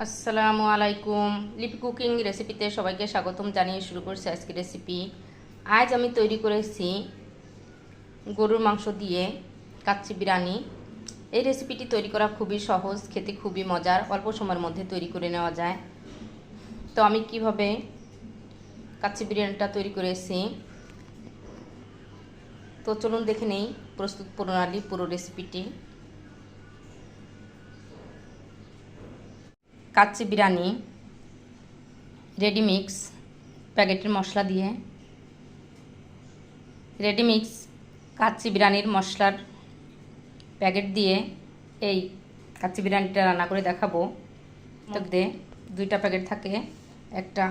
আসসালামু আলাইকুম। লিপি কুকিং রেসিপিতে সবাইকে স্বাগতম জানিয়ে শুরু করছি আজকের রেসিপি। আজ আমি তৈরি করেছি গরুর মাংস দিয়ে কাচ্চি বিরিয়ানি। এই রেসিপিটি তৈরি করা খুবই সহজ, খেতে খুবই মজার, অল্প সময়ের মধ্যে তৈরি করে নেওয়া যায়। তো আমি কিভাবে কাচ্চি বিরিয়ানিটা তৈরি করেছি তো চলুন দেখে নেই প্রস্তুত প্রণালী, পুরো রেসিপিটি। কাচ্চি বিরিয়ানি রেডিমিক্স প্যাকেটের মশলা দিয়ে, রেডিমিক্স কাচ্চি বিরিয়ানির মশলার প্যাকেট দিয়ে এই কাচ্চি বিরিয়ানিটা রান্না করে দেখাবো। মধ্যে দুইটা প্যাকেট থাকে, একটা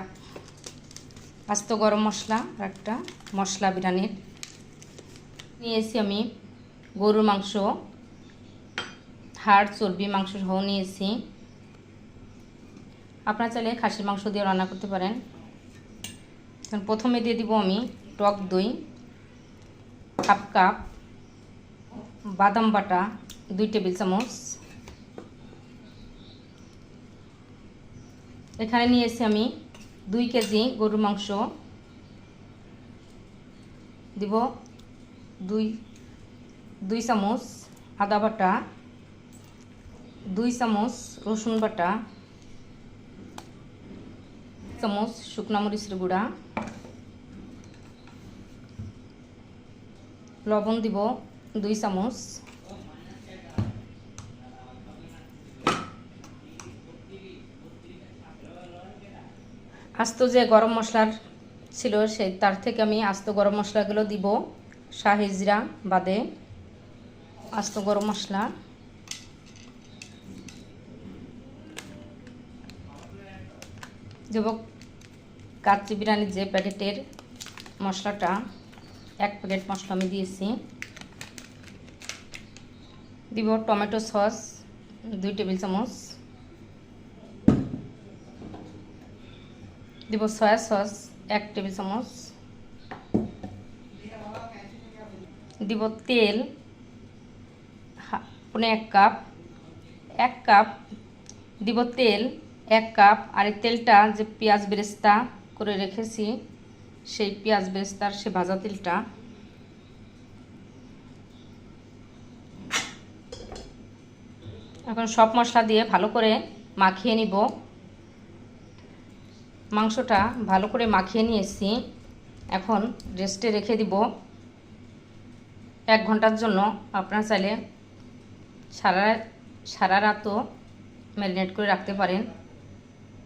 আস্ত গরম মশলা আর একটা মশলা বিরিয়ানির। নিয়েছি আমি গরুর মাংস, হাড় চর্বি মাংস সহ নিয়েছি। আপনারা চাইলে খাসির মাংস দিয়ে রান্না করতে পারেন। প্রথমে দিয়ে দিব আমি টক দই হাফ কাপ, বাদাম বাটা 2 টেবিল চামচ, এখানে নিয়েছি আমি 2 কেজি গরুর মাংস, দিব 2 চামচ আদা বাটা, 2 চামচ রসুন বাটা, চামচ শুকনো মরিচের গুঁড়া, লবণ দিব 2 চামচ, আস্ত যে গরম মশলার ছিল সেই তার থেকে আমি আস্ত গরম মশলাগুলো দিব, শাহি জিরা বাদে আস্ত গরম মশলা, দেব কাচ্চি বিরিয়ানির যে প্যাকেটের মশলাটা, 1 প্যাকেট মশলা আমি দিয়েছি। দিব টমেটো সস 2 টেবিল চামচ, দিব সয়া সস 1 টেবিল চামচ, দিব তেল 1 কাপ, 1 কাপ দিব তেল 1 কাপ। আর এই তেলটা যে পেঁয়াজ বেরেস্তা করে রেখেছি সেই পেঁয়াজ বেরেস্তার সে ভাজা তেলটা, এখন সব মশলা দিয়ে ভালো করে মাখিয়ে নিব। মাংসটা ভালো করে মাখিয়ে নিয়েছি, এখন রেস্টে রেখে দিব 1 ঘন্টার জন্য। আপনারা চাইলে সারা রাতও ম্যারিনেট করে রাখতে পারেন,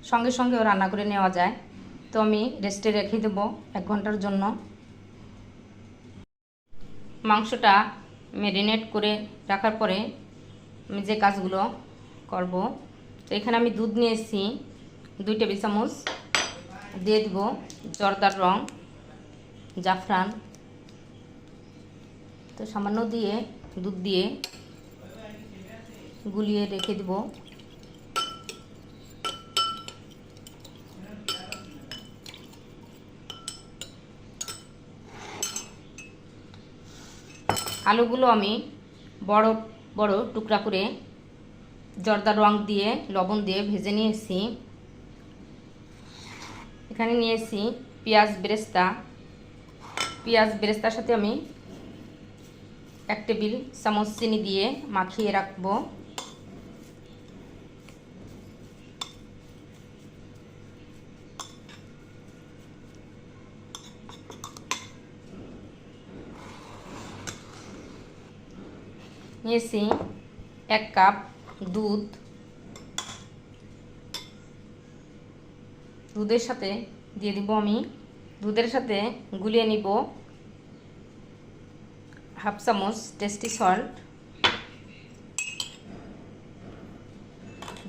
সঙ্গে সঙ্গেও রান্না করে নেওয়া যায়। তো আমি রেস্টে রেখে দেব 1 ঘন্টার জন্য। মাংসটা ম্যারিনেট করে রাখার পরে আমি যে কাজগুলো করব, তো এখানে আমি দুধ নিয়েছি 2 টেবিল চামচ, দিয়ে দিব জর্দার রং, জাফরান, তো সামান্য দিয়ে দুধ দিয়ে গুলিয়ে রেখে দিব। আলুগুলো আমি বড় বড় টুকরা করে জর্দার রং দিয়ে লবণ দিয়ে ভেজে নিয়েছি। এখানে নিয়েছি পেঁয়াজ বেরেস্তা, পেঁয়াজ বেরেস্তার সাথে আমি 1 টেবিল চামচ চিনি দিয়ে মাখিয়ে রাখবো। নিয়েছি 1 কাপ দুধ, দুধের সাথে দিয়ে দিব আমি, দুধের সাথে গুলিয়ে নিব হাফ চামচ টেস্টি সল্ট,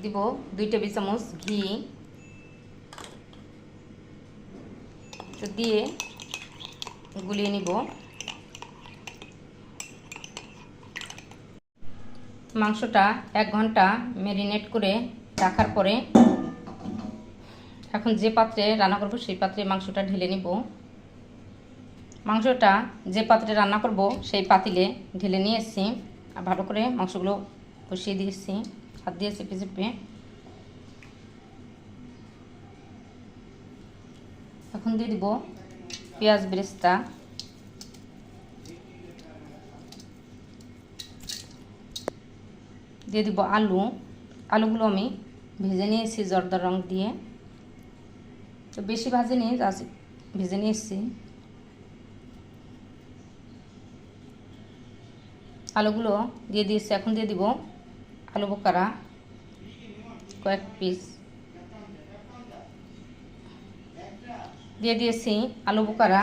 দিব 2 টেবিল চামচ ঘি, তো দিয়ে গুলিয়ে নিব। মাংসটা 1 ঘন্টা ম্যারিনেট করে রাখার পরে এখন যে পাত্রে রান্না করব সেই পাত্রে মাংসটা ঢেলে নিব। মাংসটা যে পাত্রে রান্না করব সেই পাতিলে ঢেলে নিয়েছি, আর ভালো করে মাংসগুলো বসিয়ে দিয়েছি, হাত দিয়ে চেপে চেপে। এখন দিয়ে দিব পেঁয়াজ বেরেস্তা, দিয়ে দিব আলু। আলুগুলো আমি ভেজে নিয়েছি জর্দা রং দিয়ে, তো বেশি ভাজে নিয়ে ভেজে নিয়েছি। আলুগুলো দিয়ে দিয়েছি। এখন দিয়ে দিব আলু বোখারা কয়েক পিস দিয়ে দিয়েছি। আলু বোখারা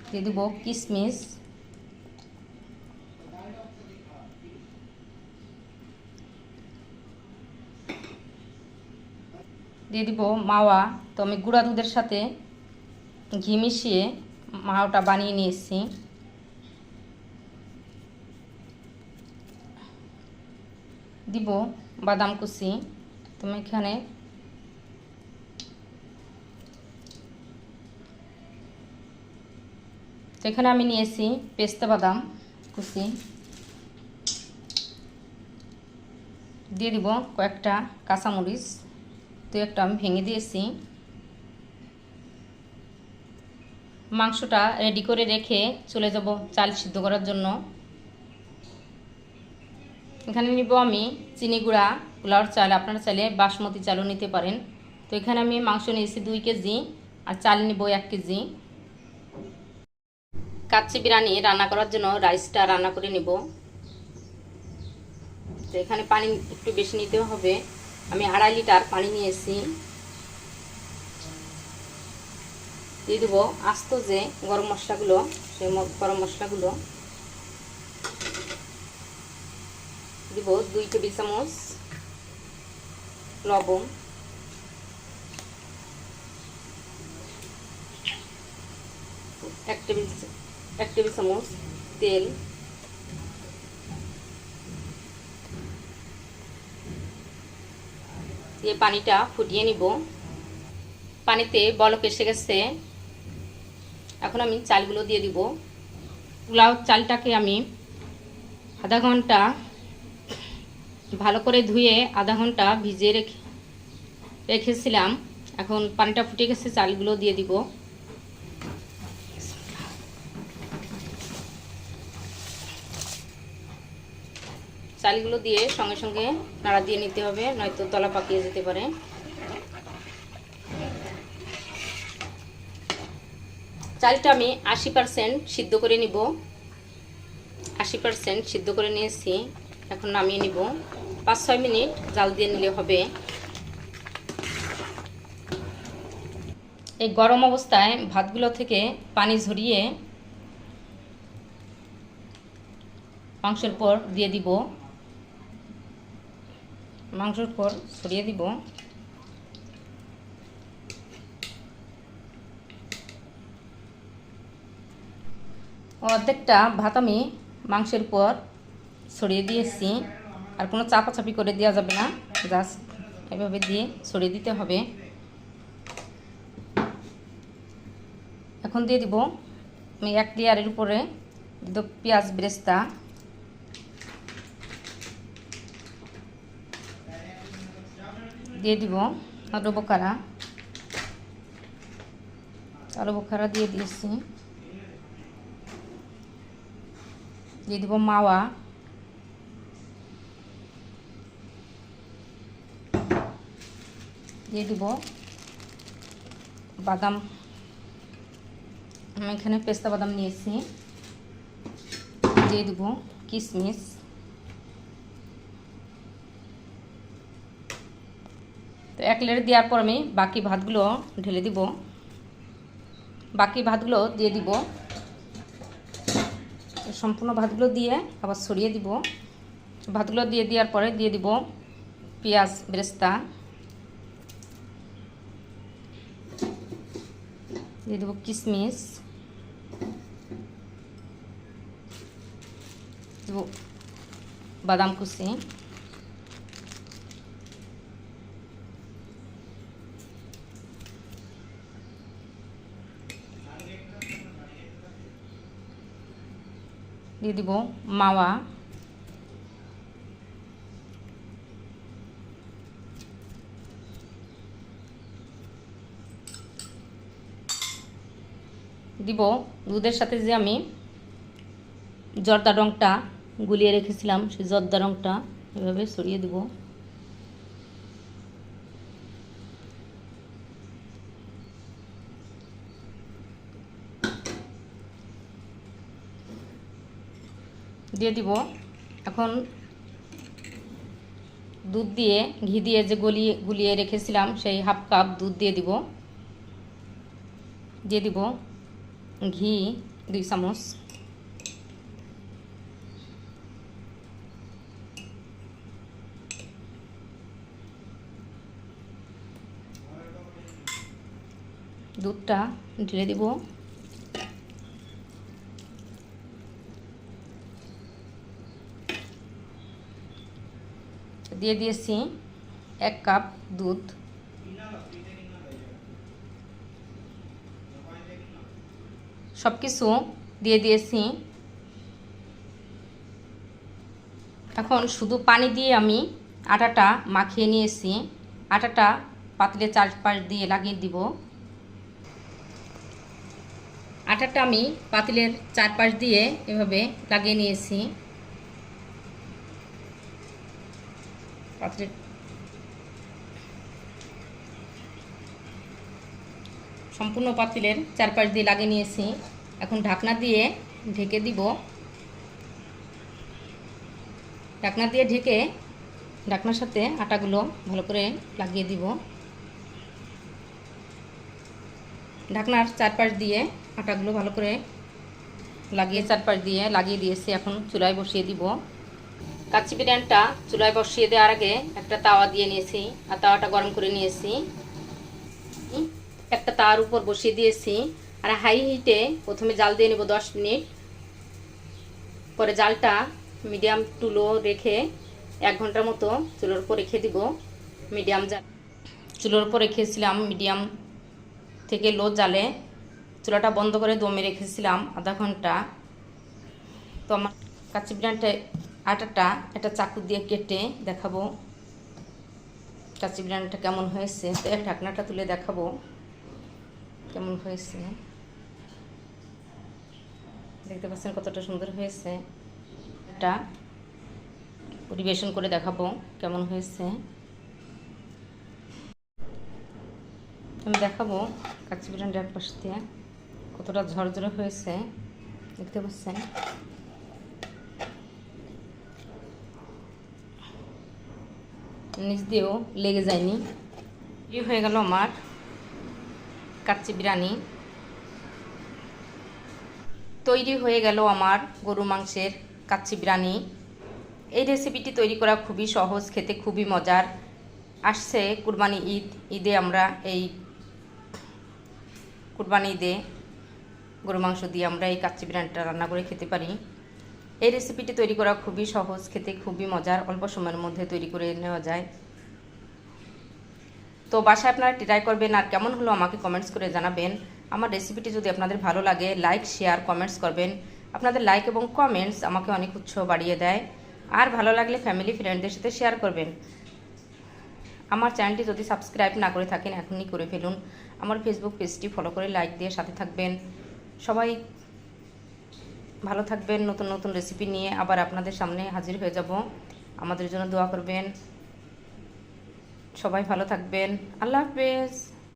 দিয়ে দিব কিশমিশ, দিয়ে দিব মাওয়া। তো আমি গুঁড়া দুধের সাথে ঘি মিশিয়ে মাওয়াটা বানিয়ে নিয়েছি। দিব বাদাম কুচি। তুমি এখানে আমি নিয়েছি পেস্তা বাদাম কুচি, দিয়ে দিব কয়েকটা কাঁচামরিচ, তো একটা আমি ভেঙে দিয়েছি। মাংসটা রেডি করে রেখে চলে যাব চাল সিদ্ধ করার জন্য। এখানে নিব আমি চিনি গুঁড়া পোলাওর চাল, আপনারা চাইলে বাসমতি চালও নিতে পারেন। তো এখানে আমি মাংস নিয়েছি 2 কেজি আর চাল নিব 1 কেজি। কাচ্চি বিরিয়ানি রান্না করার জন্য রাইসটা রান্না করে নিব। তো এখানে পানি একটু বেশি নিতে হবে। আমি 2.5 লিটার পানি নিয়েছি। দিয়ে দেব আস্ত যে গরম মশলাগুলো, সেই গরম মশলাগুলো দিব। 2 টেবিল চামচ লবণ, 1 টেবিল চামচ তেল, দিয়ে পানিটা ফুটিয়ে নিব। পানিতে বলক এসে গেছে। এখন আমি চালগুলো দিয়ে দিব। পোলাও চালটাকে আমি আধা ঘন্টা ভালো করে ধুয়ে আধা ঘন্টা ভিজিয়ে রেখেছিলাম। এখন পানিটা ফুটে গেছে, চালগুলো দিয়ে দিব। চালগুলো দিয়ে সঙ্গে সঙ্গে নাড়া দিয়ে নিতে হবে, নয়তো তলা পাকিয়ে যেতে পারে। চালটা আমি 80% সিদ্ধ করে নিব। 80% সিদ্ধ করে নিয়েছি। এখন নামিয়ে নিব। 5-6 মিনিট জাল দিয়ে নিলে হবে। এই গরম অবস্থায় ভাতগুলো থেকে পানি ঝরিয়ে মাংসের পর দিয়ে দিব। মাংসের পর ছড়িয়ে দিব। অর্ধেকটা ভাত আমি মাংসের পর ছড়িয়ে দিয়েছি। আর কোনো চাপাচাপি করে দেওয়া যাবে না, জাস্ট এভাবে দিয়ে ছড়িয়ে দিতে হবে। এখন দিয়ে দিব আমি 1 লেয়ারের উপরে পেঁয়াজ বেরেস্তা, দিয়ে দিব আলু বোখারা দিয়ে দিয়েছি। দিয়ে দিব মাওয়া, দিয়ে দিব বাদাম। আমি এখানে পেস্তা বাদাম নিয়েছি। দিয়ে দিব কিশমিশ, তো 1 লেয়ার দেওয়ার পর আমি বাকি ভাতগুলো ঢেলে দিব। বাকি ভাতগুলো দিয়ে দিব। সম্পূর্ণ ভাতগুলো দিয়ে আবার ছড়িয়ে দিব। ভাতগুলো দিয়ে দেওয়ার পরে দিয়ে দিব পেঁয়াজ বেরেস্তা, দিয়ে দেব কিশমিশ, দেব বাদাম কুচি, দিয়ে দিব মাওয়া, দিব দুধের সাথে যে আমি জর্দা রঙটা গুলিয়ে রেখেছিলাম সেই জর্দা রঙটা এভাবে ছড়িয়ে দিব। দিয়ে দিব। এখন দুধ দিয়ে ঘি দিয়ে যে গুলিয়ে রেখেছিলাম সেই হাফ কাপ দুধ দিয়ে দিব। দিয়ে দিব ঘি 2 চামচ, দুধটা ঢেলে দিব। দিয়ে দিয়েছি 1 কাপ দুধ। সব কিছু দিয়ে দিয়েছি। এখন শুধু পানি দিয়ে আমি আটাটা মাখিয়ে নিয়েছি। আটাটা পাতিলের চারপাশ দিয়ে লাগিয়ে দিব। আটাটা আমি পাতিলের চারপাশ দিয়ে এভাবে লাগিয়ে নিয়েছি। পাতিলের সম্পূর্ণ পাতিলের চারপাশ দিয়ে লাগিয়ে নিয়েছি। এখন ঢাকনা দিয়ে ঢেকে দিব। ঢাকনা দিয়ে ঢেকে ঢাকনার সাথে আটাগুলো ভালো করে লাগিয়ে দিব। ঢাকনার চারপাশ দিয়ে আটাগুলো ভালো করে চারপাশ দিয়ে লাগিয়ে দিয়েছি। এখন চুলায় বসিয়ে দিব। কাচ্চি বিরিয়ানিটা চুলায় বসিয়ে দেওয়ার আগে একটা তাওয়া দিয়ে নিয়েছি আর তাওয়াটা গরম করে নিয়েছি। একটা তাওয়ার উপর বসিয়ে দিয়েছি আর হাই হিটে প্রথমে জাল দিয়ে নেব 10 মিনিট। পরে জালটা মিডিয়াম টু লো রেখে 1 ঘন্টার মতো চুলোর উপর রেখে দিব। মিডিয়াম জাল চুলোর উপর রেখেছিলাম মিডিয়াম থেকে লো জালে। চুলাটা বন্ধ করে দমে রেখেছিলাম আধা ঘন্টা। তো আমার কাচ্চি বিরিয়ানিটা আটাটা একটা চাকু দিয়ে কেটে দেখাবো কাচ্চি বিরিয়ানিটা কেমন হয়েছে। তো ঢাকনাটা তুলে দেখাবো কেমন হয়েছে। দেখতে পাচ্ছেন কতটা সুন্দর হয়েছে। এটা পরিবেশন করে দেখাবো কেমন হয়েছে। আমি দেখাবো কাচ্চি বিরিয়ানির এক পাশ দিয়ে কতটা ঝরঝরে হয়েছে দেখতে পাচ্ছেন। নিচ দিয়েও লেগে যায়নি। এই হয়ে গেল আমার কাচ্চি বিরিয়ানি। তৈরি হয়ে গেল আমার গরু মাংসের কাচ্চি বিরিয়ানি। এই রেসিপিটি তৈরি করা খুবই সহজ, খেতে খুবই মজার। আসছে কুরবানি ঈদ। ঈদে আমরা এই কুরবানি ঈদে গরু মাংস দিয়ে আমরা এই কাচ্চি বিরিয়ানিটা রান্না করে খেতে পারি। এই রেসিপিটি তৈরি করা খুবই সহজ, খেতে খুবই মজার, অল্প সময়ের মধ্যে তৈরি করে নেওয়া যায়। তো বাসায় আপনারা ট্রাই করবেন আর কেমন হলো আমাকে কমেন্টস করে জানাবেন। আমার রেসিপিটি যদি আপনাদের ভালো লাগে লাইক শেয়ার কমেন্টস করবেন। আপনাদের লাইক এবং কমেন্টস আমাকে অনেক উৎসাহ বাড়িয়ে দেয়। আর ভালো লাগলে ফ্যামিলি ফ্রেন্ডদের সাথে শেয়ার করবেন। আমার চ্যানেলটি যদি সাবস্ক্রাইব না করে থাকেন এখনই করে ফেলুন। আমার ফেসবুক পেজটি ফলো করে লাইক দিয়ে সাথে থাকবেন। সবাই ভালো থাকবেন। নতুন নতুন রেসিপি নিয়ে আবার আপনাদের সামনে হাজির হয়ে যাব। আমাদের জন্য দোয়া করবেন। সবাই ভালো থাকবেন। আল্লাহ হাফেজ।